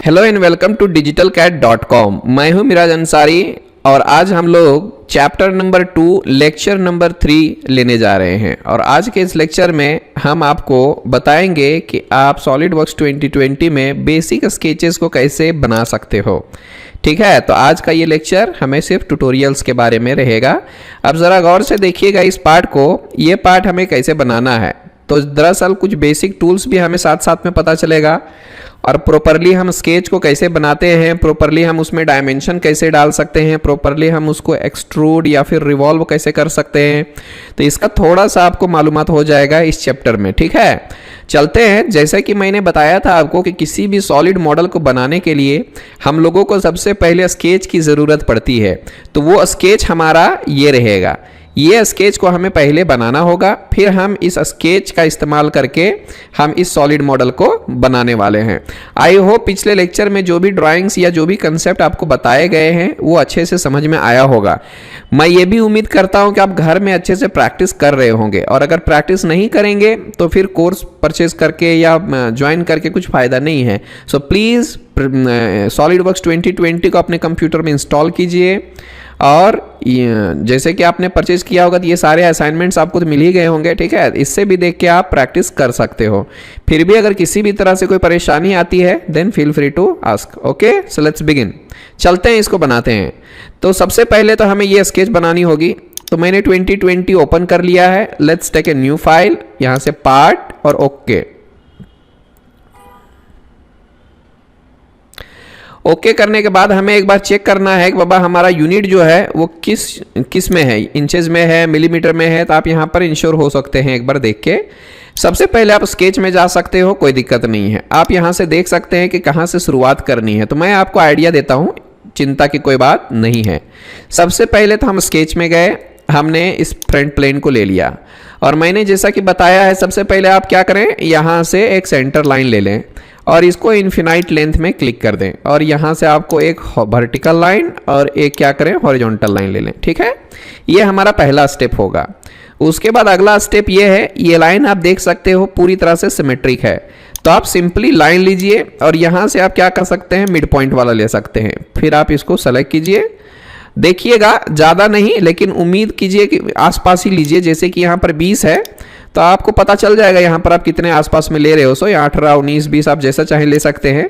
Hello and welcome to digitalcat.com। मैं हूं मिराज अंसारी और आज हम लोग चैप्टर नंबर 2 लेक्चर नंबर 3 लेने जा रहे हैं। और आज के इस लेक्चर में हम आपको बताएंगे कि आप सॉलिडवर्क्स 2020 में बेसिक स्केचेस को कैसे बना सकते हो। ठीक है, तो आज का ये लेक्चर हमें सिर्फ ट्यूटोरियल्स के बारे में रहेगा। अब ज़रा गौर से देखिएगा इस पार्ट को, ये पार्ट हमें कैसे बनाना है। तो दरअसल कुछ बेसिक टूल्स भी हमें साथ साथ में पता चलेगा और प्रॉपरली हम स्केच को कैसे बनाते हैं, प्रॉपरली हम उसमें डायमेंशन कैसे डाल सकते हैं, प्रॉपरली हम उसको एक्सट्रूड या फिर रिवॉल्व कैसे कर सकते हैं। तो इसका थोड़ा सा आपको मालूमात हो जाएगा इस चैप्टर में। ठीक है, चलते हैं। जैसा कि मैंने बताया था आपको कि किसी भी सॉलिड मॉडल को बनाने के लिए हम लोगों को सबसे पहले स्केच की ज़रूरत पड़ती है। तो वो स्केच हमारा ये रहेगा। ये स्केच को हमें पहले बनाना होगा, फिर हम इस स्केच का इस्तेमाल करके हम इस सॉलिड मॉडल को बनाने वाले हैं। आई होप पिछले लेक्चर में जो भी ड्राइंग्स या जो भी कंसेप्ट आपको बताए गए हैं वो अच्छे से समझ में आया होगा। मैं ये भी उम्मीद करता हूँ कि आप घर में अच्छे से प्रैक्टिस कर रहे होंगे, और अगर प्रैक्टिस नहीं करेंगे तो फिर कोर्स परचेज करके या ज्वाइन करके कुछ फ़ायदा नहीं है। सो प्लीज़ सॉलिडवर्क्स 2020 को अपने कंप्यूटर में इंस्टॉल कीजिए। और जैसे कि आपने परचेज किया होगा तो ये सारे असाइनमेंट्स आपको तो मिल ही गए होंगे। ठीक है, इससे भी देख के आप प्रैक्टिस कर सकते हो। फिर भी अगर किसी भी तरह से कोई परेशानी आती है then feel free to ask. Okay, so let's begin. चलते हैं, इसको बनाते हैं। तो सबसे पहले तो हमें ये स्केच बनानी होगी। तो मैंने 2020 ओपन कर लिया है। Let's take a new file, यहाँ से पार्ट और ओके। ओके करने के बाद हमें एक बार चेक करना है कि बाबा हमारा यूनिट जो है वो किस में है, इंचेस में है, मिलीमीटर में है। तो आप यहाँ पर इंश्योर हो सकते हैं एक बार देख के। सबसे पहले आप स्केच में जा सकते हो, कोई दिक्कत नहीं है। आप यहाँ से देख सकते हैं कि कहाँ से शुरुआत करनी है। तो मैं आपको आइडिया देता हूँ, चिंता की कोई बात नहीं है। सबसे पहले तो हम स्केच में गए, हमने इस फ्रंट प्लेन को ले लिया और मैंने जैसा कि बताया है सबसे पहले आप क्या करें, यहाँ से एक सेंटर लाइन ले लें और इसको इन्फिनाइट लेंथ में क्लिक कर दें। और यहाँ से आपको एक वर्टिकल लाइन और एक क्या करें, हॉरिजॉन्टल लाइन ले लें। ठीक है, ये हमारा पहला स्टेप होगा। उसके बाद अगला स्टेप ये है, ये लाइन आप देख सकते हो पूरी तरह से सिमेट्रिक है। तो आप सिंपली लाइन लीजिए और यहाँ से आप क्या कर सकते हैं, मिड पॉइंट वाला ले सकते हैं। फिर आप इसको सेलेक्ट कीजिए। देखिएगा ज़्यादा नहीं, लेकिन उम्मीद कीजिए कि आसपास ही लीजिए। जैसे कि यहाँ पर 20 है तो आपको पता चल जाएगा यहाँ पर आप कितने आसपास में ले रहे हो। सो या 18, 19, 20 आप जैसा चाहे ले सकते हैं।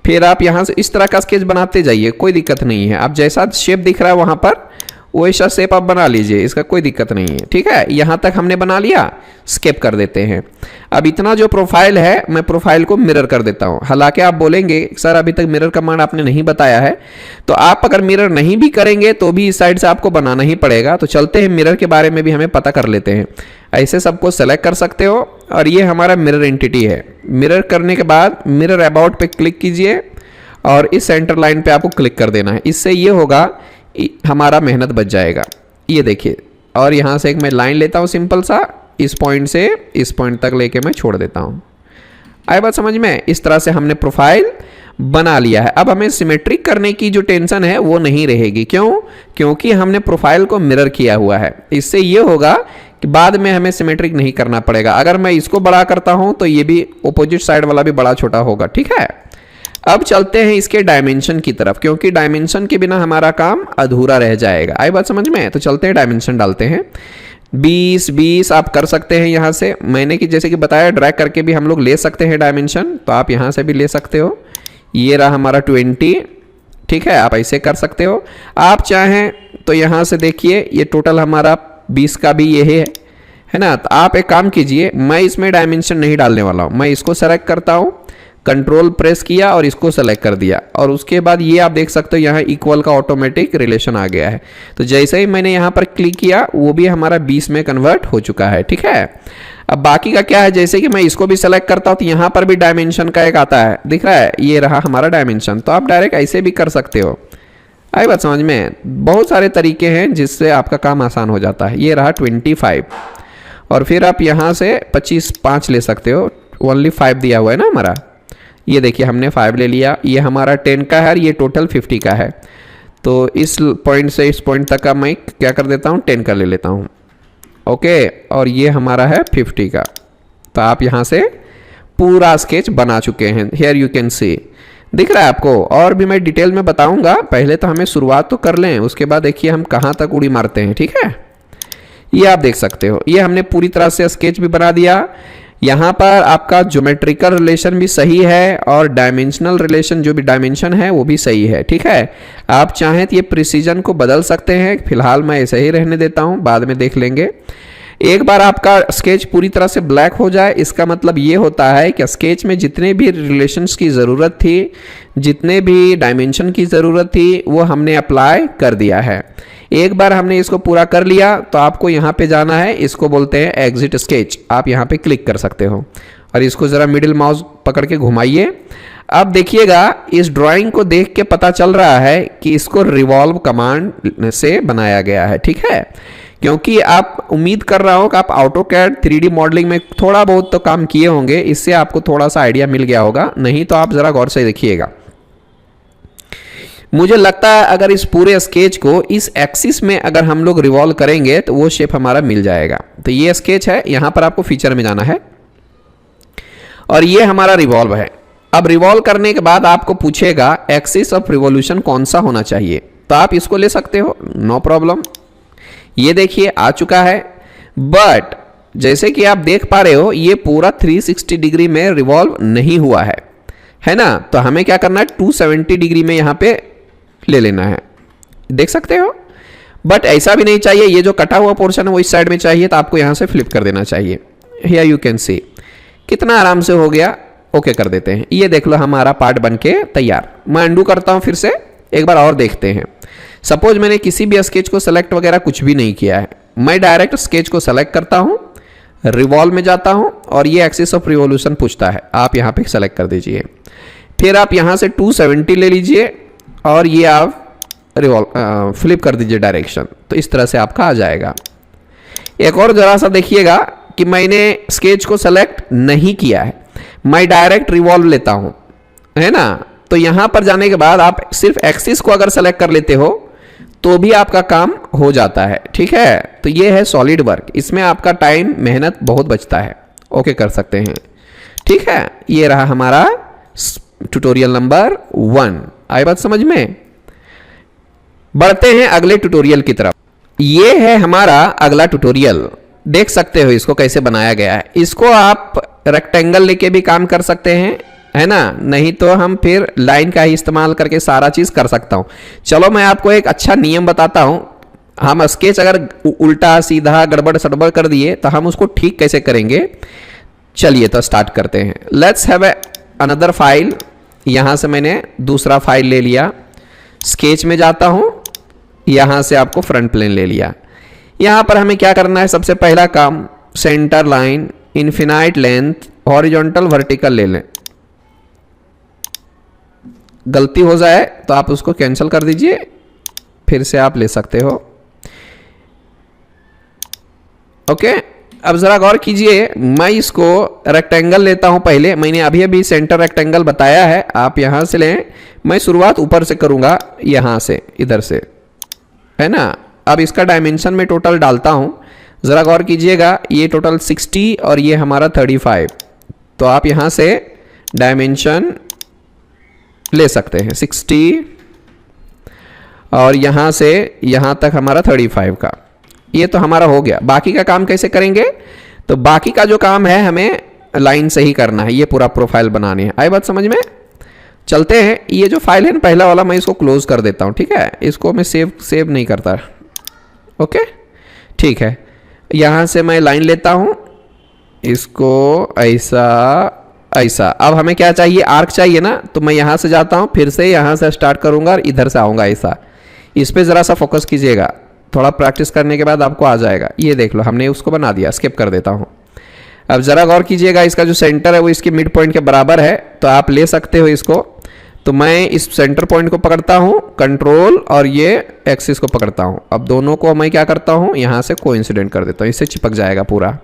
फिर आप यहाँ से इस तरह का स्केच बनाते जाइए, कोई दिक्कत नहीं है। आप जैसा शेप दिख रहा है वहाँ पर वैसा शेप आप बना लीजिए, इसका कोई दिक्कत नहीं है। ठीक है, यहाँ तक हमने बना लिया, स्केप कर देते हैं। अब इतना जो प्रोफाइल है मैं प्रोफाइल को मिरर कर देता हूँ। हालांकि आप बोलेंगे सर अभी तक मिरर कमांड आपने नहीं बताया है, तो आप अगर मिरर नहीं भी करेंगे तो भी इस साइड से आपको बनाना ही पड़ेगा। तो चलते हैं, मिरर के बारे में भी हमें पता कर लेते हैं। ऐसे सबको सेलेक्ट कर सकते हो और ये हमारा मिरर एंटिटी है। मिरर करने के बाद मिरर अबाउट पे क्लिक कीजिए और इस सेंटर लाइन पे आपको क्लिक कर देना है। इससे ये होगा हमारा मेहनत बच जाएगा। ये देखिए, और यहाँ से एक मैं लाइन लेता हूँ सिंपल सा, इस पॉइंट से इस पॉइंट तक लेके मैं छोड़ देता हूँ। आए बात समझ में? इस तरह से हमने प्रोफाइल बना लिया है। अब हमें सिमेट्रिक करने की जो टेंशन है वो नहीं रहेगी। क्यों? क्योंकि हमने प्रोफाइल को मिरर किया हुआ है। इससे ये होगा कि बाद में हमें सिमेट्रिक नहीं करना पड़ेगा। अगर मैं इसको बड़ा करता हूँ तो ये भी ऑपोजिट साइड वाला भी बड़ा छोटा होगा। ठीक है, अब चलते हैं इसके डायमेंशन की तरफ, क्योंकि डायमेंशन के बिना हमारा काम अधूरा रह जाएगा। आई बात समझ में? तो चलते हैं, डायमेंशन डालते हैं। 20 आप कर सकते हैं यहाँ से। मैंने कि जैसे कि बताया ड्रैग करके भी हम लोग ले सकते हैं डायमेंशन, तो आप यहाँ से भी ले सकते हो। ये रहा हमारा 20। ठीक है, आप ऐसे कर सकते हो। आप चाहें तो यहाँ से देखिए ये टोटल हमारा 20 का भी ये है ना। तो आप एक काम कीजिए, मैं इसमें डायमेंशन नहीं डालने वाला हूँ। मैं इसको सेलेक्ट करता हूँ, कंट्रोल प्रेस किया और इसको सेलेक्ट कर दिया, और उसके बाद ये आप देख सकते हो यहाँ इक्वल का ऑटोमेटिक रिलेशन आ गया है। तो जैसे ही मैंने यहाँ पर क्लिक किया वो भी हमारा 20 में कन्वर्ट हो चुका है। ठीक है, अब बाकी का क्या है, जैसे कि मैं इसको भी सेलेक्ट करता हूँ तो यहाँ पर भी डायमेंशन का एक आता है, दिख रहा है, ये रहा हमारा डायमेंशन। तो आप डायरेक्ट ऐसे भी कर सकते हो। आई बात समझ में? बहुत सारे तरीके हैं जिससे आपका काम आसान हो जाता है। ये रहा 25 और फिर आप यहाँ से 5 ले सकते हो। ओनली 5 दिया हुआ है ना हमारा। ये देखिए हमने 5 ले लिया। ये हमारा 10 का है और ये टोटल 50 का है। तो इस पॉइंट से इस पॉइंट तक का मैं क्या कर देता हूँ, 10 का ले लेता हूँ। ओके, और ये हमारा है 50 का। तो आप यहाँ से पूरा स्केच बना चुके हैं। हियर यू कैन सी, दिख रहा है आपको? और भी मैं डिटेल में बताऊंगा, पहले तो हमें शुरुआत तो कर लें, उसके बाद देखिए हम कहाँ तक उड़ी मारते हैं। ठीक है, ये आप देख सकते हो, ये हमने पूरी तरह से स्केच भी बना दिया। यहाँ पर आपका ज्योमेट्रिकल रिलेशन भी सही है और डायमेंशनल रिलेशन, जो भी डायमेंशन है वो भी सही है। ठीक है, आप चाहें तो ये प्रिसीजन को बदल सकते हैं, फिलहाल मैं ऐसे ही रहने देता हूँ, बाद में देख लेंगे। एक बार आपका स्केच पूरी तरह से ब्लैक हो जाए, इसका मतलब ये होता है कि स्केच में जितने भी रिलेशंस की ज़रूरत थी, जितने भी डायमेंशन की ज़रूरत थी, वो हमने अप्लाई कर दिया है। एक बार हमने इसको पूरा कर लिया तो आपको यहाँ पे जाना है, इसको बोलते हैं एग्जिट स्केच। आप यहाँ पे क्लिक कर सकते हो और इसको ज़रा मिडिल माउस पकड़ के घुमाइए। अब देखिएगा, इस ड्राइंग को देख के पता चल रहा है कि इसको रिवॉल्व कमांड से बनाया गया है। ठीक है, क्योंकि आप, उम्मीद कर रहा हूँ कि आप AutoCAD 3D मॉडलिंग में थोड़ा बहुत तो काम किए होंगे, इससे आपको थोड़ा सा आइडिया मिल गया होगा, नहीं तो आप ज़रा गौर से देखिएगा। मुझे लगता है अगर इस पूरे स्केच को इस एक्सिस में अगर हम लोग रिवॉल्व करेंगे तो वो शेप हमारा मिल जाएगा। तो ये स्केच है, यहाँ पर आपको फीचर में जाना है और ये हमारा रिवॉल्व है। अब रिवॉल्व करने के बाद आपको पूछेगा एक्सिस ऑफ रिवॉल्यूशन कौन सा होना चाहिए, तो आप इसको ले सकते हो, नो प्रॉब्लम। ये देखिए आ चुका है, बट जैसे कि आप देख पा रहे हो ये पूरा 360 डिग्री में रिवॉल्व नहीं हुआ है ना? तो हमें क्या करना है, 270 डिग्री में यहाँ पे ले लेना है, देख सकते हो। बट ऐसा भी नहीं चाहिए, ये जो कटा हुआ पोर्शन है वो इस साइड में चाहिए, तो आपको यहाँ से फ्लिप कर देना चाहिए। हियर यू कैन सी, कितना आराम से हो गया। ओके कर देते हैं, ये देख लो हमारा पार्ट बन के तैयार। मैं अंडू करता हूँ, फिर से एक बार और देखते हैं। सपोज मैंने किसी भी स्केच को सेलेक्ट वगैरह कुछ भी नहीं किया है, मैं डायरेक्ट स्केच को सेलेक्ट करता हूँ, रिवॉल्व में जाता हूँ और ये एक्सिस ऑफ रिवॉल्यूशन पूछता है, आप यहाँ पे सेलेक्ट कर दीजिए। फिर आप यहाँ से 270 ले लीजिए और ये आप फ्लिप कर दीजिए डायरेक्शन, तो इस तरह से आपका आ जाएगा। एक और जरा सा देखिएगा कि मैंने स्केच को सेलेक्ट नहीं किया है, मैं डायरेक्ट रिवॉल्व लेता हूं, है ना? तो यहां पर जाने के बाद आप सिर्फ एक्सिस को अगर सेलेक्ट कर लेते हो तो भी आपका काम हो जाता है। ठीक है, तो ये है सॉलिड वर्क, इसमें आपका टाइम, मेहनत बहुत बचता है। ओके कर सकते हैं। ठीक है, ये रहा हमारा ट्यूटोरियल नंबर 1। आई बात समझ में? बढ़ते हैं अगले ट्यूटोरियल की तरफ। ये है हमारा अगला ट्यूटोरियल, देख सकते हो इसको कैसे बनाया गया है। इसको आप रेक्टेंगल लेके भी काम कर सकते हैं, है ना? नहीं तो हम फिर लाइन का ही इस्तेमाल करके सारा चीज कर सकता हूं। चलो मैं आपको एक अच्छा नियम बताता हूं। हम स्केच अगर उल्टा सीधा गड़बड़ सड़बड़ कर दिए तो हम उसको ठीक कैसे करेंगे, चलिए तो स्टार्ट करते हैं। Let's have another file. यहां से मैंने दूसरा फाइल ले लिया, स्केच में जाता हूं, यहां से आपको फ्रंट प्लेन ले लिया। यहां पर हमें क्या करना है, सबसे पहला काम, centre line, infinite length, horizontal vertical ले लें। गलती हो जाए तो आप उसको कैंसिल कर दीजिए, फिर से आप ले सकते हो। ओके, अब जरा गौर कीजिए, मैं इसको रेक्टेंगल लेता हूं। पहले मैंने अभी सेंटर रेक्टेंगल बताया है, आप यहां से लें। मैं शुरुआत ऊपर से करूंगा, यहां से, इधर से, है ना? अब इसका डायमेंशन में टोटल डालता हूं, जरा गौर कीजिएगा, ये टोटल 60 और ये हमारा 35। तो आप यहां से डायमेंशन ले सकते हैं 60 और यहां से यहां तक हमारा 35 का। ये तो हमारा हो गया। बाकी का काम कैसे करेंगे, तो बाकी का जो काम है हमें लाइन से ही करना है, ये पूरा प्रोफाइल बनानी है। आई बात समझ में? चलते हैं। ये जो फाइल है ना पहला वाला, मैं इसको क्लोज कर देता हूं। ठीक है, इसको मैं सेव नहीं करता। ओके ठीक है, यहां से मैं लाइन लेता हूं, इसको ऐसा ऐसा। अब हमें क्या चाहिए, आर्क चाहिए ना, तो मैं यहां से जाता हूं, फिर से यहां से स्टार्ट करूंगा और इधर से आऊंगा ऐसा। इस पे जरा सा फोकस कीजिएगा, थोड़ा प्रैक्टिस करने के बाद आपको आ जाएगा। ये देख लो, हमने उसको बना दिया। स्किप कर देता हूं। अब जरा गौर कीजिएगा, इसका जो सेंटर है वो इसके मिड पॉइंट के बराबर है, तो आप ले सकते हो इसको। तो मैं इस सेंटर पॉइंट को पकड़ता हूं, कंट्रोल, और ये एक्सिस को पकड़ता हूं। अब दोनों को मैं क्या करता हूं, यहां से कोइंसिडेंट कर देता हूं, इससे चिपक जाएगा पूरा।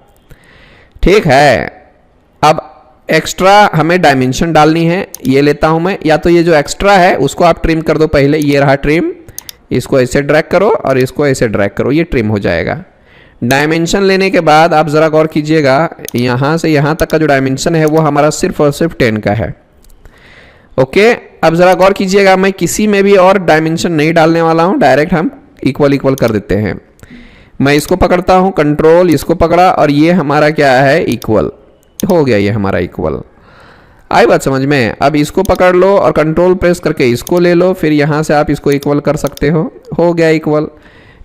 ठीक है, अब एक्स्ट्रा हमें डायमेंशन डालनी है, ये लेता हूं मैं। या तो ये जो एक्स्ट्रा है उसको आप ट्रिम कर दो पहले, ये रहा ट्रिम। इसको ऐसे ड्रैग करो और इसको ऐसे ड्रैग करो, ये ट्रिम हो जाएगा। डायमेंशन लेने के बाद आप ज़रा गौर कीजिएगा, यहाँ से यहाँ तक का जो डायमेंशन है वो हमारा सिर्फ और सिर्फ 10 का है। ओके, अब ज़रा गौर कीजिएगा, मैं किसी में भी और डायमेंशन नहीं डालने वाला हूँ, डायरेक्ट हम इक्वल इक्वल कर देते हैं। मैं इसको पकड़ता हूँ, कंट्रोल, इसको पकड़ा और ये हमारा क्या है, इक्वल हो गया, ये हमारा इक्वल। आई बात समझ में? अब इसको पकड़ लो और कंट्रोल प्रेस करके इसको ले लो, फिर यहाँ से आप इसको इक्वल कर सकते हो गया इक्वल।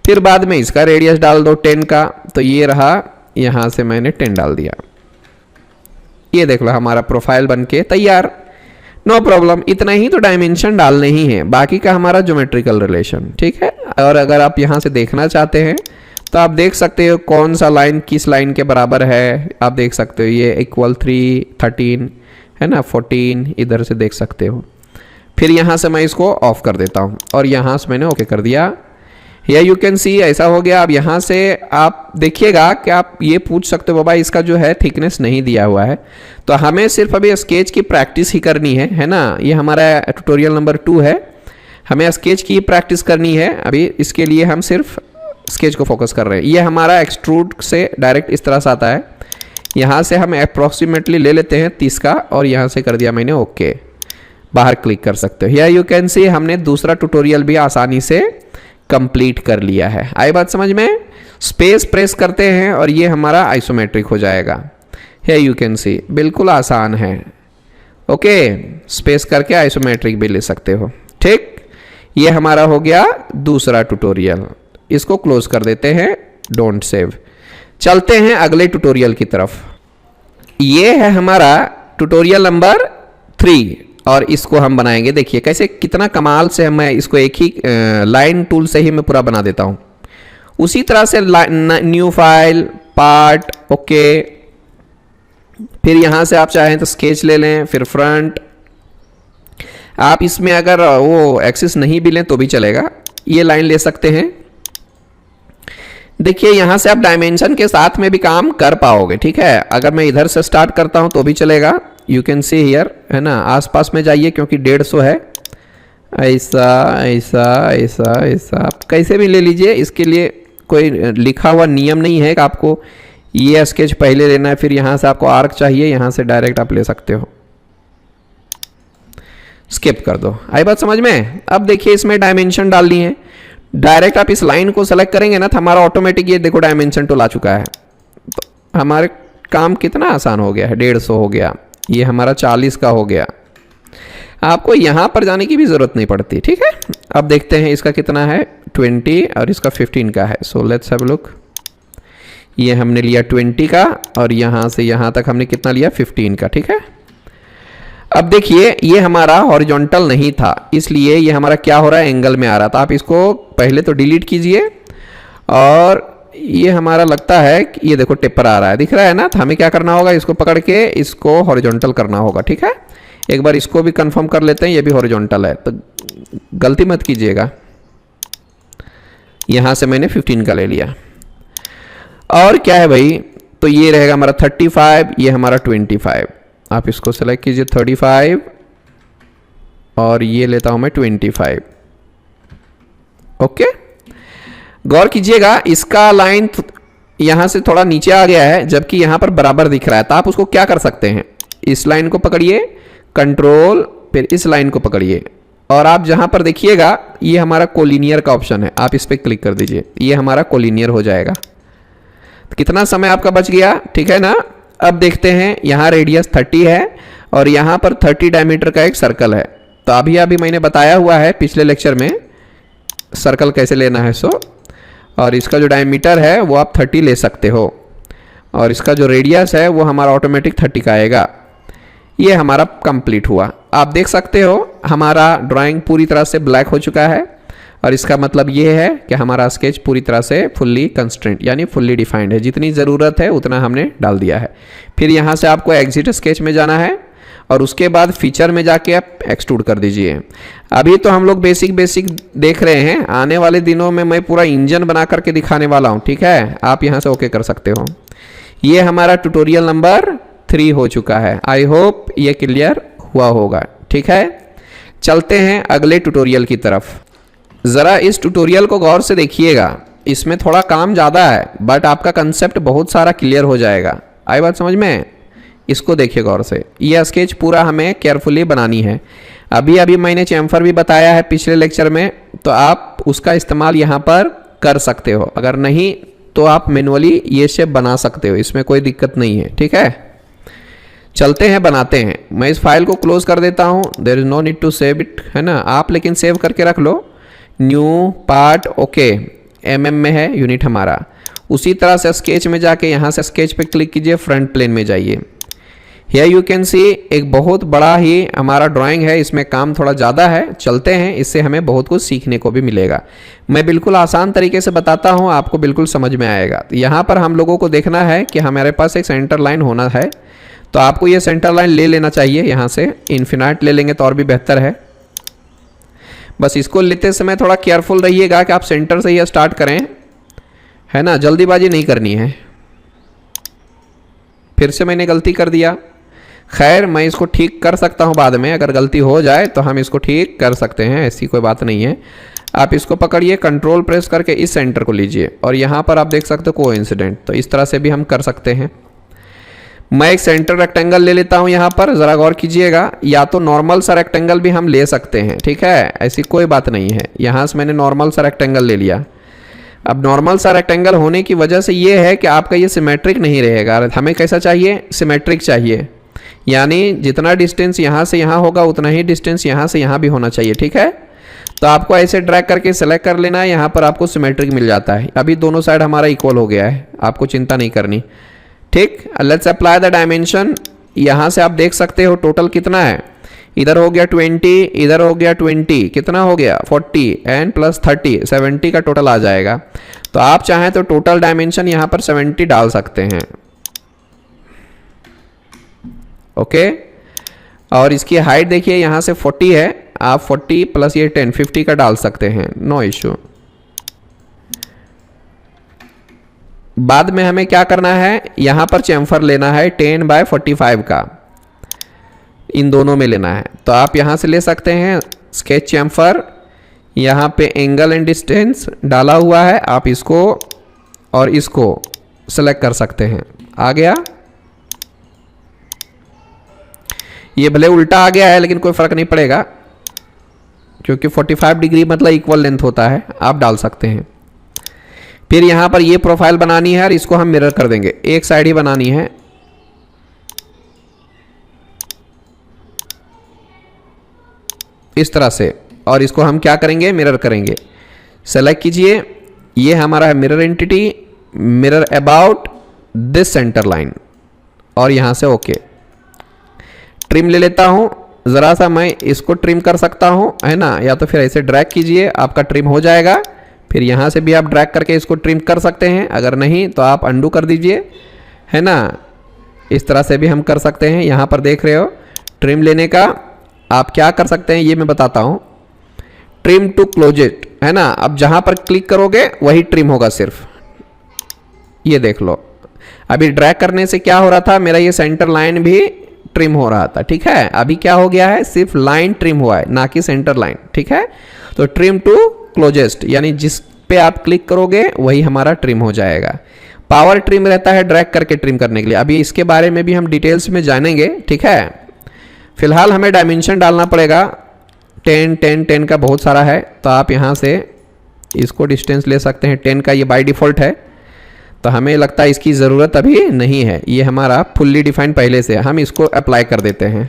फिर बाद में इसका रेडियस डाल दो 10 का, तो ये रहा, यहाँ से मैंने 10 डाल दिया। ये देख लो हमारा प्रोफाइल बनके तैयार। नो प्रॉब्लम, इतना ही तो डायमेंशन डालने ही है, बाकी का हमारा ज्योमेट्रिकल रिलेशन, ठीक है। और अगर आप यहाँ से देखना चाहते हैं तो आप देख सकते हो कौन सा लाइन किस लाइन के बराबर है। आप देख सकते हो ये इक्वल 3, 13 है ना, 14 इधर से देख सकते हो। फिर यहाँ से मैं इसको ऑफ कर देता हूँ और यहाँ से मैंने ओके कर दिया। या यू कैन सी ऐसा हो गया। अब यहाँ से आप देखिएगा कि आप ये पूछ सकते हो बाबा इसका जो है थिकनेस नहीं दिया हुआ है, तो हमें सिर्फ अभी स्केच की प्रैक्टिस ही करनी है ना। ये हमारा ट्यूटोरियल नंबर 2 है, हमें स्केच की प्रैक्टिस करनी है अभी। इसके लिए हम सिर्फ स्केच को फोकस कर रहे हैं। ये हमारा एक्सट्रूड से डायरेक्ट इस तरह से आता है। यहाँ से हम अप्रॉक्सीमेटली ले लेते हैं 30 का और यहाँ से कर दिया मैंने ओके। बाहर क्लिक कर सकते हो। या यू कैन सी हमने दूसरा ट्यूटोरियल भी आसानी से कंप्लीट कर लिया है। आई बात समझ में? स्पेस प्रेस करते हैं और ये हमारा आइसोमेट्रिक हो जाएगा। है यू कैन सी, बिल्कुल आसान है। ओके, स्पेस करके आइसोमेट्रिक भी ले सकते हो। ठीक, ये हमारा हो गया दूसरा ट्यूटोरियल। इसको क्लोज कर देते हैं, डोंट सेव। चलते हैं अगले ट्यूटोरियल की तरफ। ये है हमारा ट्यूटोरियल नंबर 3 और इसको हम बनाएंगे। देखिए कैसे कितना कमाल से मैं इसको एक ही लाइन टूल से ही मैं पूरा बना देता हूँ। उसी तरह से न्यू फाइल, पार्ट, ओके। फिर यहाँ से आप चाहें तो स्केच ले लें, फिर फ्रंट। आप इसमें अगर वो एक्सिस नहीं भी लें तो भी चलेगा, ये लाइन ले सकते हैं। देखिए यहाँ से आप डायमेंशन के साथ में भी काम कर पाओगे, ठीक है। अगर मैं इधर से स्टार्ट करता हूँ तो भी चलेगा। यू कैन सी हियर, है ना। आसपास में जाइए क्योंकि 150 है। ऐसा ऐसा ऐसा ऐसा आप कैसे भी ले लीजिए, इसके लिए कोई लिखा हुआ नियम नहीं है कि आपको ये स्केच पहले लेना है, फिर यहाँ से आपको आर्क चाहिए, यहाँ से डायरेक्ट आप ले सकते हो। स्किप कर दो। आई बात समझ में? अब देखिए इसमें डायमेंशन डालनी है। डायरेक्ट आप इस लाइन को सेलेक्ट करेंगे ना तो हमारा ऑटोमेटिक ये देखो डायमेंशन टूल आ चुका है। तो हमारे काम कितना आसान हो गया है। 150 हो गया, ये हमारा 40 का हो गया। आपको यहाँ पर जाने की भी ज़रूरत नहीं पड़ती, ठीक है। अब देखते हैं इसका कितना है, 20 और इसका 15 का है। So let's have a look. ये हमने लिया 20 का और यहाँ से यहाँ तक हमने कितना लिया, 15 का, ठीक है। अब देखिए ये हमारा हॉरिजॉन्टल नहीं था, इसलिए ये हमारा क्या हो रहा है, एंगल में आ रहा था। आप इसको पहले तो डिलीट कीजिए और ये हमारा लगता है कि ये देखो टेपर आ रहा है, दिख रहा है ना। तो हमें क्या करना होगा, इसको पकड़ के इसको हॉरिजॉन्टल करना होगा, ठीक है। एक बार इसको भी कंफर्म कर लेते हैं, ये भी हॉरिजॉन्टल है, तो गलती मत कीजिएगा। यहाँ से मैंने 15 का ले लिया। और क्या है भाई, तो ये रहेगा हमारा 35, ये हमारा 25। आप इसको सेलेक्ट कीजिए 35 और ये लेता हूं मैं 25। ओके, गौर कीजिएगा इसका लाइन यहां से थोड़ा नीचे आ गया है जबकि यहां पर बराबर दिख रहा है। तो आप उसको क्या कर सकते हैं, इस लाइन को पकड़िए, कंट्रोल, फिर इस लाइन को पकड़िए और आप जहां पर देखिएगा ये हमारा कोलिनियर का ऑप्शन है, आप इस पर क्लिक कर दीजिए, ये हमारा कोलिनियर हो जाएगा। तो कितना समय आपका बच गया, ठीक है ना। अब देखते हैं, यहाँ रेडियस 30 है और यहाँ पर 30 डायमीटर का एक सर्कल है। तो अभी मैंने बताया हुआ है पिछले लेक्चर में सर्कल कैसे लेना है। सो और इसका जो डायमीटर है वो आप 30 ले सकते हो और इसका जो रेडियस है वो हमारा ऑटोमेटिक 30 का आएगा। ये हमारा कंप्लीट हुआ। आप देख सकते हो हमारा ड्राइंग पूरी तरह से ब्लैक हो चुका है और इसका मतलब ये है कि हमारा स्केच पूरी तरह से फुल्ली कंस्ट्रेंट यानी फुल्ली डिफाइंड है। जितनी ज़रूरत है उतना हमने डाल दिया है। फिर यहाँ से आपको एग्जिट स्केच में जाना है और उसके बाद फीचर में जाके आप एक्सट्रूड कर दीजिए। अभी तो हम लोग बेसिक देख रहे हैं, आने वाले दिनों में मैं पूरा इंजन बना करके दिखाने वाला हूँ, ठीक है। आप यहाँ से ओके कर सकते हो। ये हमारा ट्यूटोरियल नंबर 3 हो चुका है। आई होप ये क्लियर हुआ होगा, ठीक है। चलते हैं अगले ट्यूटोरियल की तरफ। ज़रा इस ट्यूटोरियल को गौर से देखिएगा। इसमें थोड़ा काम ज़्यादा है, बट आपका कंसेप्ट बहुत सारा क्लियर हो जाएगा। आई बात समझ में? इसको देखिए गौर से, यह स्केच पूरा हमें केयरफुली बनानी है। अभी अभी मैंने चैम्फर भी बताया है पिछले लेक्चर में, तो आप उसका इस्तेमाल यहाँ पर कर सकते हो। अगर नहीं तो आप मैनुअली ये शेप बना सकते हो, इसमें कोई दिक्कत नहीं है। ठीक है, चलते हैं बनाते हैं। मैं इस फाइल को क्लोज कर देता हूँ, there is no need to save it, है ना। आप लेकिन सेव करके रख लो। न्यू पार्ट, ओके, एमएम में है यूनिट हमारा। उसी तरह से स्केच में जाके यहाँ से स्केच पे क्लिक कीजिए, फ्रंट प्लेन में जाइए। हियर यू कैन सी एक बहुत बड़ा ही हमारा ड्राइंग है, इसमें काम थोड़ा ज़्यादा है। चलते हैं, इससे हमें बहुत कुछ सीखने को भी मिलेगा। मैं बिल्कुल आसान तरीके से बताता हूँ, आपको बिल्कुल समझ में आएगा। तो यहाँ पर हम लोगों को देखना है कि हमारे पास एक सेंटर लाइन होना है, तो आपको ये सेंटर लाइन ले लेना चाहिए। यहाँ से इन्फिनाइट ले लेंगे तो और भी बेहतर है। बस इसको लेते समय थोड़ा केयरफुल रहिएगा कि आप सेंटर से ही स्टार्ट करें, है ना, जल्दीबाजी नहीं करनी है। फिर से मैंने गलती कर दिया। खैर, मैं इसको ठीक कर सकता हूँ बाद में, अगर गलती हो जाए तो हम इसको ठीक कर सकते हैं, ऐसी कोई बात नहीं है। आप इसको पकड़िए, कंट्रोल प्रेस करके इस सेंटर को लीजिए, और यहाँ पर आप देख सकते हो कोइंसिडेंट, तो इस तरह से भी हम कर सकते हैं। मैं एक सेंटर रेक्टेंगल ले लेता हूँ यहाँ पर, ज़रा गौर कीजिएगा। या तो नॉर्मल सा रेक्टेंगल भी हम ले सकते हैं, ठीक है, ऐसी कोई बात नहीं है। यहाँ से मैंने नॉर्मल सा रेक्टेंगल ले लिया। अब नॉर्मल सा रेक्टेंगल होने की वजह से ये है कि आपका ये सिमेट्रिक नहीं रहेगा। हमें कैसा चाहिए? सिमेट्रिक चाहिए, यानी जितना डिस्टेंस यहाँ से यहाँ होगा उतना ही डिस्टेंस यहाँ से यहाँ भी होना चाहिए। ठीक है, तो आपको ऐसे ड्रैग करके सेलेक्ट कर लेना है, यहाँ पर आपको सिमेट्रिक मिल जाता है। अभी दोनों साइड हमारा इक्वल हो गया है, आपको चिंता नहीं करनी। ठीक, लेट्स अप्लाई द डायमेंशन। यहाँ से आप देख सकते हो टोटल कितना है। इधर हो गया 20, इधर हो गया 20, कितना हो गया 40 एंड प्लस 30, 70 का टोटल आ जाएगा। तो आप चाहें तो टोटल डायमेंशन यहाँ पर 70 डाल सकते हैं। ओके, और इसकी हाइट देखिए यहाँ से 40 है, आप 40 प्लस ये 10, 50 का डाल सकते हैं, नो इश्यू। बाद में हमें क्या करना है, यहाँ पर चैम्फर लेना है 10/45 का, इन दोनों में लेना है। तो आप यहाँ से ले सकते हैं स्केच चैम्फर, यहाँ पे एंगल एंड डिस्टेंस डाला हुआ है, आप इसको और इसको सेलेक्ट कर सकते हैं। आ गया, ये भले उल्टा आ गया है लेकिन कोई फर्क नहीं पड़ेगा, क्योंकि 45 डिग्री मतलब इक्वल लेंथ होता है, आप डाल सकते हैं। फिर यहाँ पर ये प्रोफाइल बनानी है और इसको हम मिरर कर देंगे, एक साइड ही बनानी है। इस तरह से, और इसको हम क्या करेंगे, मिरर करेंगे। सेलेक्ट कीजिए, ये हमारा है mirror entity, mirror about this centre line, और यहाँ से ओके। ट्रिम ले लेता हूँ, ज़रा सा मैं इसको ट्रिम कर सकता हूँ, है ना, या तो फिर ऐसे ड्रैग कीजिए, आपका ट्रिम हो जाएगा। फिर यहाँ से भी आप ड्रैग करके इसको ट्रिम कर सकते हैं, अगर नहीं तो आप अंडू कर दीजिए, है ना। इस तरह से भी हम कर सकते हैं। यहाँ पर देख रहे हो ट्रिम लेने का आप क्या कर सकते हैं, ये मैं बताता हूँ। ट्रिम टू क्लोज इट, है ना। अब जहाँ पर क्लिक करोगे वही ट्रिम होगा सिर्फ, ये देख लो। अभी ड्रैग करने से क्या हो रहा था, मेरा ये सेंटर लाइन भी ट्रिम हो रहा था, ठीक है। अभी क्या हो गया है, सिर्फ लाइन ट्रिम हुआ है, ना कि सेंटर लाइन, ठीक है। तो ट्रिम टू क्लोजेस्ट, यानी जिस पे आप क्लिक करोगे वही हमारा ट्रिम हो जाएगा। पावर ट्रिम रहता है ड्रैग करके ट्रिम करने के लिए, अभी इसके बारे में भी हम डिटेल्स में जानेंगे, ठीक है। फिलहाल हमें डायमेंशन डालना पड़ेगा, 10 10 10 का बहुत सारा है, तो आप यहाँ से इसको डिस्टेंस ले सकते हैं। 10 का ये बाय डिफ़ॉल्ट है, तो हमें लगता है इसकी ज़रूरत अभी नहीं है, ये हमारा फुल्ली डिफाइन पहले से। हम इसको अप्लाई कर देते हैं,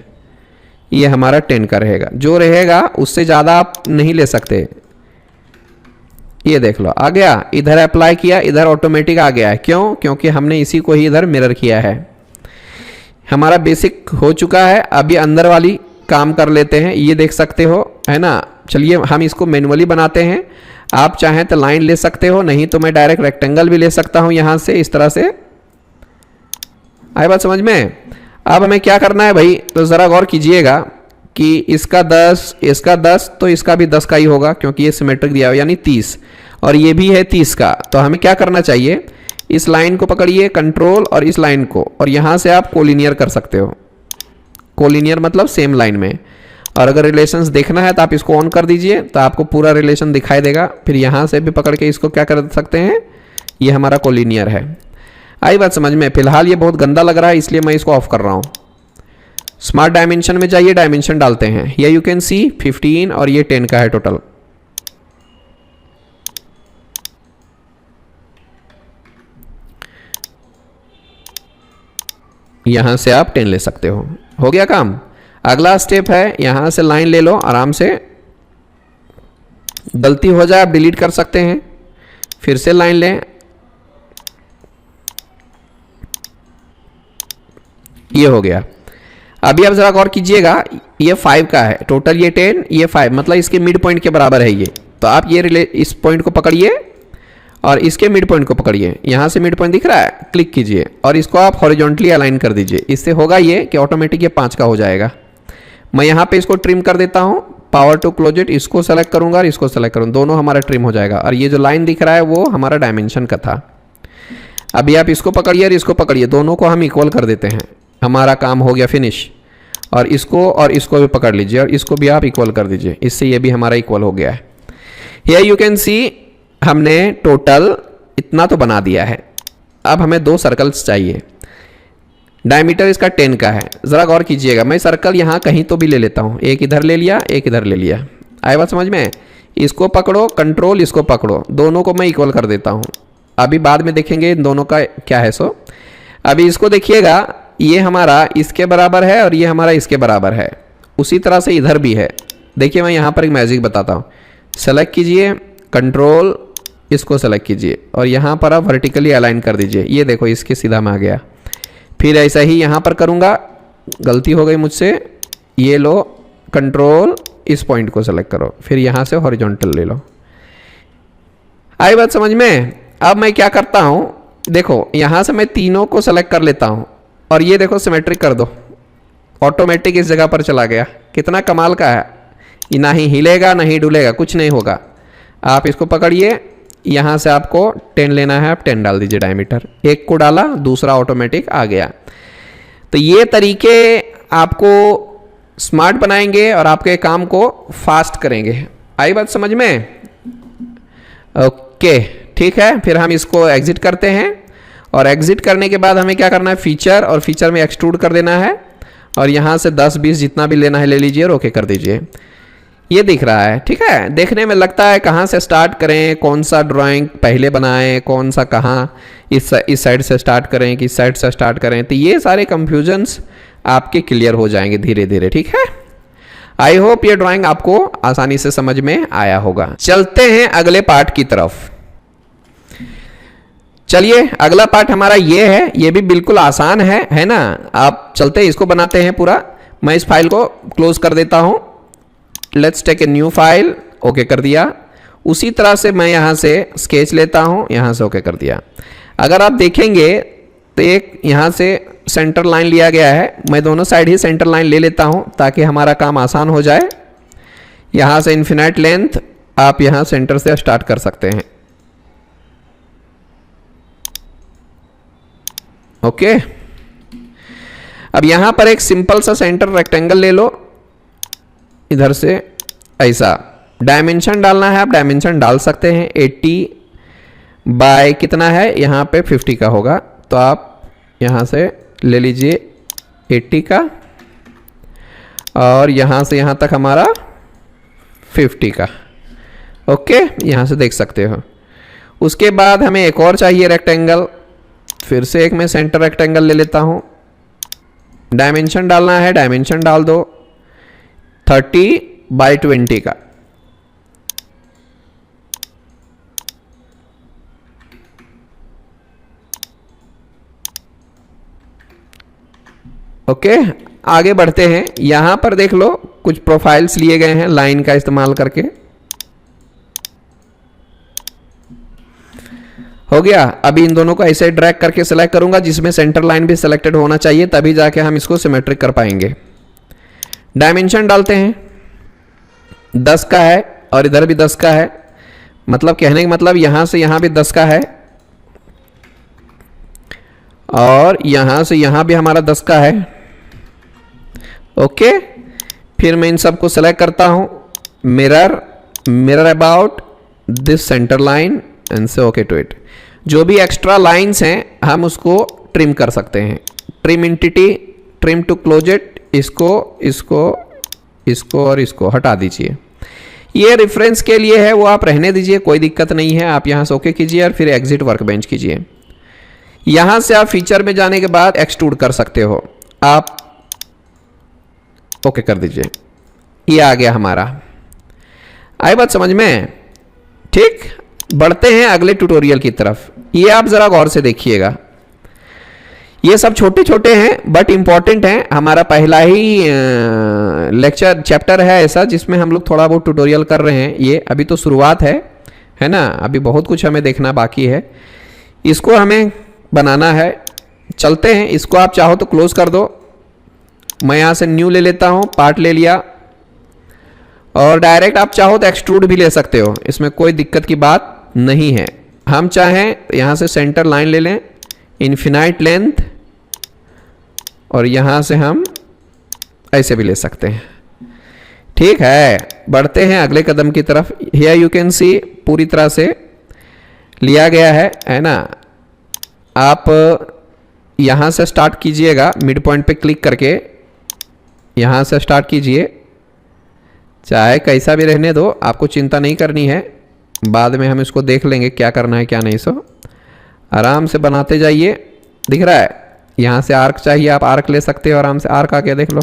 ये हमारा 10 का रहेगा। जो रहेगा उससे ज़्यादा आप नहीं ले सकते। ये देख लो आ गया, इधर अप्लाई किया, इधर ऑटोमेटिक आ गया है। क्यों? क्योंकि हमने इसी को ही इधर मिरर किया है। हमारा बेसिक हो चुका है, अभी अंदर वाली काम कर लेते हैं। ये देख सकते हो, है ना। चलिए हम इसको मैनुअली बनाते हैं, आप चाहें तो लाइन ले सकते हो, नहीं तो मैं डायरेक्ट रेक्टेंगल भी ले सकता हूं यहाँ से, इस तरह से। आई बात समझ में? अब हमें क्या करना है भाई, तो ज़रा गौर कीजिएगा कि इसका 10, इसका 10, तो इसका भी 10 का ही होगा, क्योंकि ये सिमेट्रिक दिया हुआ, यानी 30, और ये भी है 30 का। तो हमें क्या करना चाहिए, इस लाइन को पकड़िए कंट्रोल, और इस लाइन को, और यहाँ से आप कोलिनियर कर सकते हो। कोलिनियर मतलब सेम लाइन में, और अगर रिलेशंस देखना है तो आप इसको ऑन कर दीजिए, तो आपको पूरा रिलेशन दिखाई देगा। फिर यहाँ से भी पकड़ के इसको क्या कर सकते हैं, ये हमारा कोलिनियर है। आई बात समझ में? फिलहाल ये बहुत गंदा लग रहा है इसलिए मैं इसको ऑफ कर रहा हूँ। स्मार्ट डायमेंशन में जाइए, डायमेंशन डालते हैं। ये यू कैन सी 15 और ये 10 का है टोटल। यहां से आप 10 ले सकते हो गया काम। अगला स्टेप है, यहां से लाइन ले लो आराम से, गलती हो जाए आप डिलीट कर सकते हैं, फिर से लाइन लें, ये हो गया। अभी आप जरा गौर कीजिएगा, ये 5 का है टोटल, ये 10, ये 5, मतलब इसके मिड पॉइंट के बराबर है ये। तो आप ये इस पॉइंट को पकड़िए और इसके मिड पॉइंट को पकड़िए, यहां से मिड पॉइंट दिख रहा है, क्लिक कीजिए और इसको आप हॉरिजॉन्टली अलाइन कर दीजिए। इससे होगा ये कि ऑटोमेटिक ये 5 का हो जाएगा। मैं यहां पे इसको ट्रिम कर देता हूं, पावर टू क्लोज इट, इसको सेलेक्ट करूंगा और इसको सेलेक्ट करूंगा, दोनों हमारा ट्रिम हो जाएगा। और ये जो लाइन दिख रहा है वो हमारा डायमेंशन का था। अभी आप इसको पकड़िए और इसको पकड़िए, दोनों को हम इक्वल कर देते हैं, हमारा काम हो गया फिनिश। और इसको भी पकड़ लीजिए और इसको भी आप इक्वल कर दीजिए, इससे ये भी हमारा इक्वल हो गया है। हियर यू कैन सी हमने टोटल इतना तो बना दिया है। अब हमें 2 सर्कल्स चाहिए। डायमीटर इसका 10 का है। ज़रा गौर कीजिएगा, मैं सर्कल यहाँ कहीं तो भी ले लेता हूँ, एक इधर ले लिया, एक इधर ले लिया। आए बात समझ में? इसको पकड़ो, कंट्रोल, इसको पकड़ो, दोनों को मैं इक्वल कर देता हूँ। अभी बाद में देखेंगे इन दोनों का क्या है। सो अभी इसको देखिएगा, ये हमारा इसके बराबर है और ये हमारा इसके बराबर है। उसी तरह से इधर भी है। देखिए मैं यहाँ पर एक मैजिक बताता हूँ। सेलेक्ट कीजिए, कंट्रोल, इसको सेलेक्ट कीजिए और यहाँ पर आप वर्टिकली अलाइन कर दीजिए। ये देखो इसके सीधा में आ गया। फिर ऐसा ही यहाँ पर करूँगा, गलती हो गई मुझसे, ये लो कंट्रोल, इस पॉइंट को सेलेक्ट करो, फिर यहाँ से हॉरिजॉन्टल ले लो। आई बात समझ में? अब मैं क्या करता हूँ, देखो यहाँ से मैं तीनों को सेलेक्ट कर लेता हूँ और ये देखो सिमेट्रिक कर दो, ऑटोमेटिक इस जगह पर चला गया। कितना कमाल का है, ये ना ही हिलेगा ना ही डुलेगा, कुछ नहीं होगा। आप इसको पकड़िए, यहाँ से आपको 10 लेना है, आप 10 डाल दीजिए डायमीटर, एक को डाला, दूसरा ऑटोमेटिक आ गया। तो ये तरीके आपको स्मार्ट बनाएंगे और आपके काम को फास्ट करेंगे। आई बात समझ में? ओके ठीक है। फिर हम इसको एग्जिट करते हैं और एग्जिट करने के बाद हमें क्या करना है, फीचर, और फीचर में एक्सट्रूड कर देना है और यहाँ से 10-20 जितना भी लेना है ले लीजिए और ओके कर दीजिए। ये दिख रहा है, ठीक है। देखने में लगता है कहाँ से स्टार्ट करें, कौन सा ड्राइंग पहले बनाएं, कौन सा कहाँ, इस साइड से स्टार्ट करें कि इस साइड से स्टार्ट करें, तो ये सारे कंफ्यूजन्स आपके क्लियर हो जाएंगे धीरे धीरे, ठीक है। आई होप ये ड्राइंग आपको आसानी से समझ में आया होगा। चलते हैं अगले पार्ट की तरफ। चलिए अगला पार्ट हमारा ये है, ये भी बिल्कुल आसान है ना। आप चलते हैं, इसको बनाते हैं पूरा। मैं इस फाइल को क्लोज कर देता हूं। Let's take a new file, okay कर दिया। उसी तरह से मैं यहां से स्केच लेता हूं, यहां से ओके कर दिया। अगर आप देखेंगे तो एक यहां से सेंटर लाइन लिया गया है, मैं दोनों साइड ही सेंटर लाइन ले लेता हूं ताकि हमारा काम आसान हो जाए। यहां से इन्फिनाइट लेंथ आप यहां सेंटर से स्टार्ट कर सकते हैं, ओके। अब यहां पर एक सिंपल सा सेंटर रेक्टेंगल ले लो, इधर से ऐसा। डायमेंशन डालना है, आप डायमेंशन डाल सकते हैं। 80 बाय कितना है, यहाँ पे 50 का होगा, तो आप यहाँ से ले लीजिए 80 का और यहाँ से यहाँ तक हमारा 50 का, ओके। यहाँ से देख सकते हो। उसके बाद हमें एक और चाहिए रेक्टेंगल, फिर से एक मैं सेंटर रेक्टेंगल ले लेता हूँ। डायमेंशन डालना है, डायमेंशन डाल दो 30 बाय 20 का, ओके। आगे बढ़ते हैं। यहां पर देख लो कुछ प्रोफाइल्स लिए गए हैं लाइन का इस्तेमाल करके, हो गया। अभी इन दोनों को ऐसे ड्रैग करके सेलेक्ट करूंगा जिसमें सेंटर लाइन भी सेलेक्टेड होना चाहिए, तभी जाके हम इसको सिमेट्रिक कर पाएंगे। डायमेंशन डालते हैं, 10 का है और इधर भी 10 का है, मतलब कहने का मतलब यहां से यहां भी 10 का है और यहां से यहां भी हमारा 10 का है, ओके। फिर मैं इन सबको सेलेक्ट करता हूँ, mirror about this centre line and से ओके टू इट। जो भी एक्स्ट्रा लाइंस हैं हम उसको ट्रिम कर सकते हैं। Trim entity, trim to close it, इसको और इसको हटा दीजिए। ये रेफरेंस के लिए है, वो आप रहने दीजिए, कोई दिक्कत नहीं है। आप यहाँ से ओके कीजिए और फिर एग्जिट वर्कबेंच कीजिए। यहाँ से आप फीचर में जाने के बाद एक्सट्रूड कर सकते हो, आप ओके कर दीजिए। ये आ गया हमारा। आई बात समझ में? ठीक, बढ़ते हैं अगले ट्यूटोरियल की तरफ। ये आप जरा गौर से देखिएगा, ये सब छोटे छोटे हैं बट इंपॉर्टेंट हैं। हमारा पहला ही लेक्चर चैप्टर है ऐसा जिसमें हम लोग थोड़ा बहुत ट्यूटोरियल कर रहे हैं। ये अभी तो शुरुआत है ना, अभी बहुत कुछ हमें देखना बाकी है। इसको हमें बनाना है। चलते हैं, इसको आप चाहो तो क्लोज कर दो। मैं यहाँ से न्यू ले लेता हूँ, पार्ट ले लिया, और डायरेक्ट आप चाहो तो एक्सट्रूड भी ले सकते हो, इसमें कोई दिक्कत की बात नहीं है। हम चाहें यहाँ से सेंटर लाइन ले लें, इन्फिनाइट लेंथ, और यहाँ से हम ऐसे भी ले सकते हैं। ठीक है, बढ़ते हैं अगले कदम की तरफ। हियर यू कैन सी पूरी तरह से लिया गया है ना। आप यहाँ से स्टार्ट कीजिएगा, मिड पॉइंट पे क्लिक करके यहाँ से स्टार्ट कीजिए। चाहे कैसा भी रहने दो, आपको चिंता नहीं करनी है, बाद में हम इसको देख लेंगे क्या करना है क्या नहीं। सो आराम से बनाते जाइए। दिख रहा है, यहाँ से आर्क चाहिए, आप आर्क ले सकते हो आराम से। आर्क आके देख लो।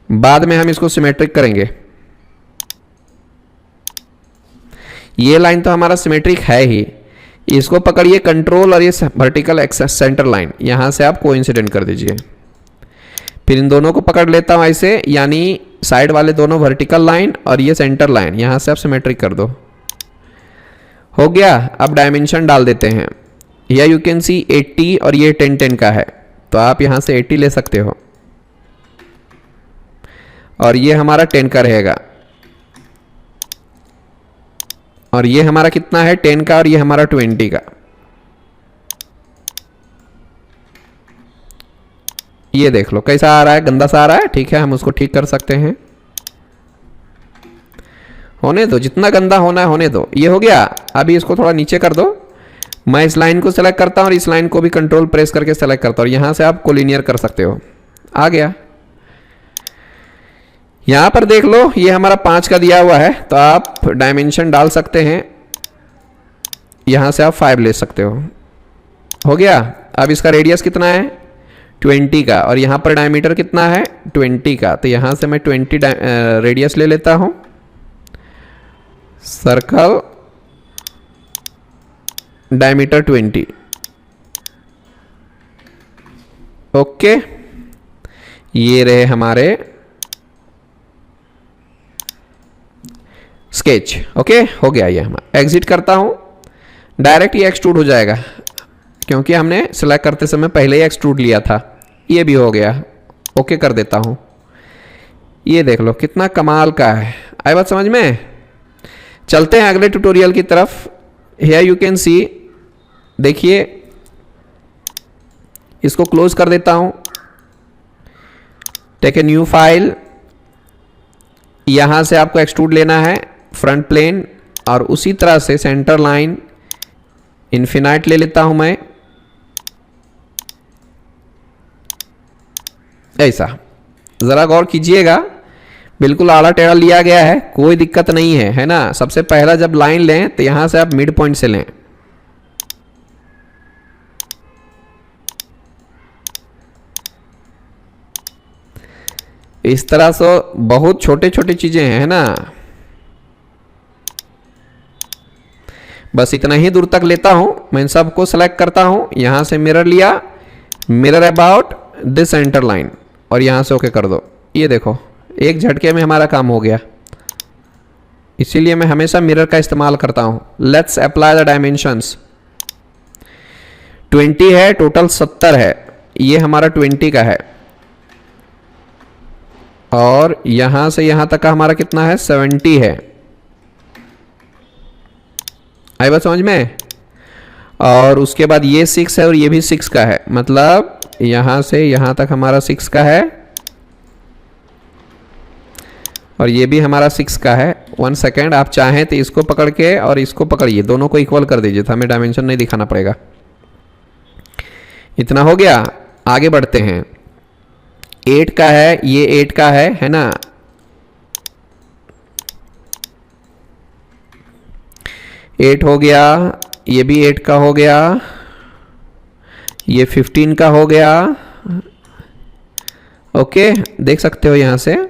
बाद में हम इसको सिमेट्रिक करेंगे। ये लाइन तो हमारा सिमेट्रिक है ही, इसको पकड़िए कंट्रोल और ये वर्टिकल एक्सेस सेंटर लाइन, यहां से आप कोइंसिडेंट कर दीजिए। फिर इन दोनों को पकड़ लेता हूं ऐसे, यानी साइड वाले दोनों वर्टिकल लाइन और ये सेंटर लाइन, यहां से आप सिमेट्रिक कर दो। हो गया। अब डायमेंशन डाल देते हैं। या यू कैन सी 80 और ये 10-10 का है, तो आप यहां से 80 ले सकते हो, और ये हमारा 10 का रहेगा। और ये हमारा कितना है, 10 का, और ये हमारा 20 का। ये देख लो कैसा आ रहा है, गंदा सा आ रहा है। ठीक है, हम उसको ठीक कर सकते हैं। होने दो, जितना गंदा होना है होने दो। ये हो गया। अभी इसको थोड़ा नीचे कर दो। मैं इस लाइन को सेलेक्ट करता हूं और इस लाइन को भी कंट्रोल प्रेस करके सेलेक्ट करता हूं, और यहां से आप कोलिनियर कर सकते हो। आ गया। यहां पर देख लो, ये हमारा 5 का दिया हुआ है, तो आप डायमेंशन डाल सकते हैं। यहां से आप 5 ले सकते हो गया। अब इसका रेडियस कितना है, 20 का, और यहां पर डायमीटर कितना है, 20 का। तो यहां से मैं 20 रेडियस ले लेता हूं। Circle diameter 20। ओके, ये रहे हमारे स्केच। ओके, हो गया ये हमारा। एग्जिट करता हूं, डायरेक्ट ये एक्सट्रूड हो जाएगा, क्योंकि हमने सिलेक्ट करते समय पहले ही एक्सट्रूड लिया था। ये भी हो गया। ओके कर देता हूं। ये देख लो कितना कमाल का है। आई बात समझ में? चलते हैं अगले ट्यूटोरियल की तरफ। हियर यू कैन सी, देखिए इसको क्लोज कर देता हूं। Take a new file. यहां से आपको एक्सट्रूड लेना है फ्रंट प्लेन, और उसी तरह से सेंटर लाइन इन्फिनाइट ले लेता हूं मैं, ऐसा। जरा गौर कीजिएगा, बिल्कुल आड़ा टेढ़ा लिया गया है, कोई दिक्कत नहीं है ना। सबसे पहला जब लाइन लें तो यहां से आप मिड पॉइंट से लें। इस तरह से बहुत छोटे छोटे चीजें हैं ना। बस इतना ही दूर तक लेता हूं मैं। इन सबको सेलेक्ट करता हूं, यहां से मिरर लिया, mirror about this centre line, और यहां से ओके कर दो। ये देखो एक झटके में हमारा काम हो गया। इसीलिए मैं हमेशा मिरर का इस्तेमाल करता हूं। Let's apply the dimensions. 20 है, टोटल 70 है। ये हमारा 20 का है, और यहां से यहां तक का हमारा कितना है, 70 है। आई बात समझ में? और उसके बाद ये 6 है और ये भी 6 का है, मतलब यहाँ से यहाँ तक हमारा 6 का है और ये भी हमारा 6 का है। 1 सेकेंड, आप चाहें तो इसको पकड़ के और इसको पकड़िए, दोनों को इक्वल कर दीजिए तो हमें डायमेंशन नहीं दिखाना पड़ेगा। इतना हो गया, आगे बढ़ते हैं। 8 का है, ये 8 का है ना। एट हो गया, ये भी 8 का हो गया, ये 15 का हो गया। ओके, देख सकते हो यहाँ से।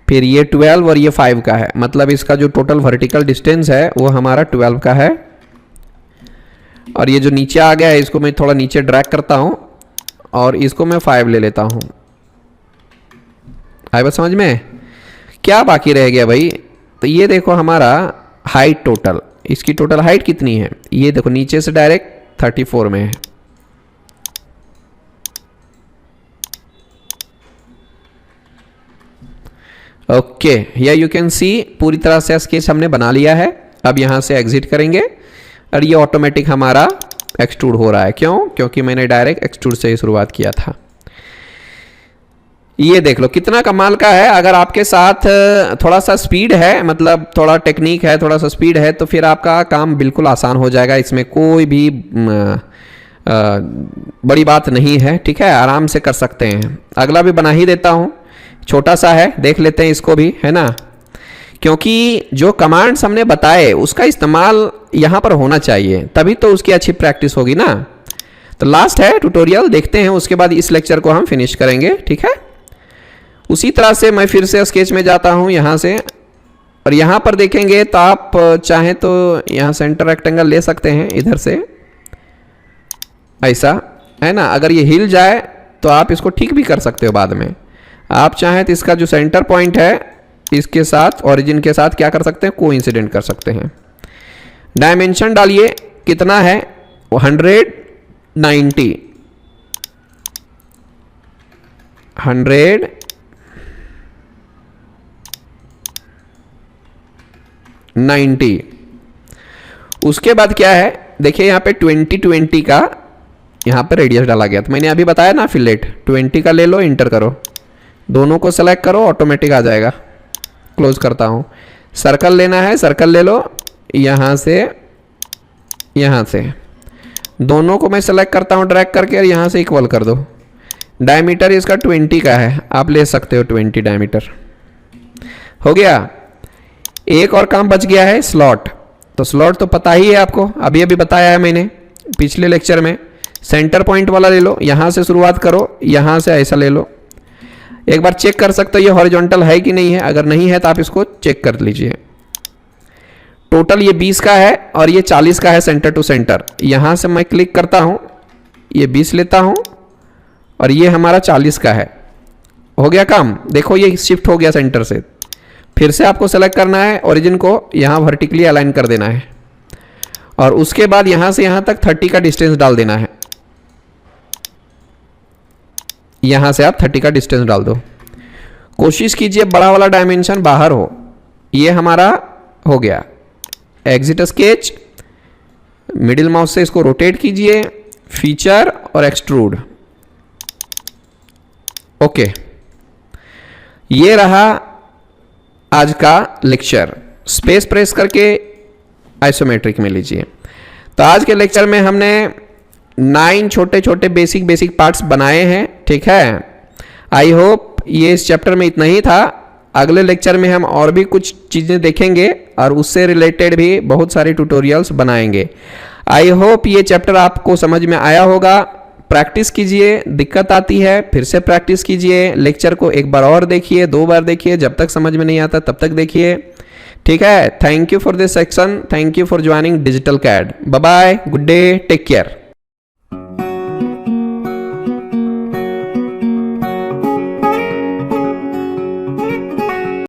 फिर ये 12 और ये 5 का है, मतलब इसका जो टोटल वर्टिकल डिस्टेंस है वो हमारा 12 का है। और ये जो नीचे आ गया है इसको मैं थोड़ा नीचे ड्रैग करता हूँ और इसको मैं 5 ले लेता हूँ। आई बात समझ में? क्या बाकी रह गया भाई? तो ये देखो हमारा हाइट टोटल, इसकी टोटल हाइट कितनी है? ये देखो नीचे से डायरेक्ट 34 में है। Okay, here you can see पूरी तरह से स्केच हमने बना लिया है। अब यहाँ से एग्जिट करेंगे और ये ऑटोमेटिक हमारा एक्सट्रूड हो रहा है। क्यों? क्योंकि मैंने डायरेक्ट एक्सट्रूड से ही शुरुआत किया था। ये देख लो कितना कमाल का है। अगर आपके साथ थोड़ा सा स्पीड है, मतलब थोड़ा टेक्निक है, थोड़ा सा स्पीड है, तो फिर आपका काम बिल्कुल आसान हो जाएगा। इसमें कोई भी बड़ी बात नहीं है, ठीक है, आराम से कर सकते हैं। अगला भी बना ही देता हूँ, छोटा सा है, देख लेते हैं इसको भी, है ना। क्योंकि जो कमांड्स हमने बताए उसका इस्तेमाल यहाँ पर होना चाहिए, तभी तो उसकी अच्छी प्रैक्टिस होगी ना। तो लास्ट है ट्यूटोरियल, देखते हैं, उसके बाद इस लेक्चर को हम फिनिश करेंगे, ठीक है। उसी तरह से मैं फिर से स्केच में जाता हूँ यहाँ से, और यहाँ पर देखेंगे तो आप चाहें तो यहाँ सेंटर रेक्टेंगल ले सकते हैं इधर से, ऐसा, है ना। अगर ये हिल जाए तो आप इसको ठीक भी कर सकते हो बाद में। आप चाहें तो इसका जो सेंटर पॉइंट है इसके साथ, ओरिजिन के साथ क्या कर सकते हैं, कोइंसिडेंट कर सकते हैं। डायमेंशन डालिए, कितना है? 190 190। उसके बाद क्या है, देखिए यहाँ पे 20 का यहाँ पे रेडियस डाला गया। तो मैंने अभी बताया ना फिलेट, 20 का ले लो, इंटर करो, दोनों को सेलेक्ट करो, ऑटोमेटिक आ जाएगा। क्लोज करता हूँ। सर्कल लेना है, सर्कल ले लो, यहाँ से दोनों को मैं सेलेक्ट करता हूँ ड्रैग करके, और यहाँ से इक्वल कर दो। डायमीटर इसका 20 का है, आप ले सकते हो 20 डायमीटर। हो गया। एक और काम बच गया है, स्लॉट। तो स्लॉट तो पता ही है आपको, अभी अभी बताया है मैंने पिछले लेक्चर में। सेंटर पॉइंट वाला ले लो, यहाँ से शुरुआत करो, यहाँ से ऐसा ले लो। एक बार चेक कर सकते हो ये हॉरिजॉन्टल है कि नहीं है। अगर नहीं है तो आप इसको चेक कर लीजिए। टोटल ये 20 का है और ये 40 का है सेंटर टू सेंटर। यहाँ से मैं क्लिक करता हूँ, ये 20 लेता हूँ और ये हमारा 40 का है। हो गया काम। देखो ये शिफ्ट हो गया सेंटर से। फिर से आपको सेलेक्ट करना है, ओरिजिन को यहाँ वर्टिकली अलाइन कर देना है, और उसके बाद यहाँ से यहाँ तक 30 का डिस्टेंस डाल देना है। यहाँ से आप 30 का डिस्टेंस डाल दो। कोशिश कीजिए बड़ा वाला डायमेंशन बाहर हो। ये हमारा हो गया। एग्जिट स्केच, मिडिल माउस से इसको रोटेट कीजिए, फीचर और एक्सट्रूड। ओके, ये रहा आज का लेक्चर। स्पेस प्रेस करके आइसोमेट्रिक में लीजिए। तो आज के लेक्चर में हमने 9 छोटे छोटे बेसिक पार्ट्स बनाए हैं, ठीक है। आई होप ये इस चैप्टर में इतना ही था। अगले लेक्चर में हम और भी कुछ चीज़ें देखेंगे और उससे रिलेटेड भी बहुत सारे ट्यूटोरियल्स बनाएंगे। आई होप ये चैप्टर आपको समझ में आया होगा। प्रैक्टिस कीजिए, दिक्कत आती है फिर से प्रैक्टिस कीजिए। लेक्चर को एक बार और देखिए, 2 बार देखिए, जब तक समझ में नहीं आता तब तक देखिए, ठीक है। Thank you for this section, thank you for joining digital CAD. Bye bye, good day, take care.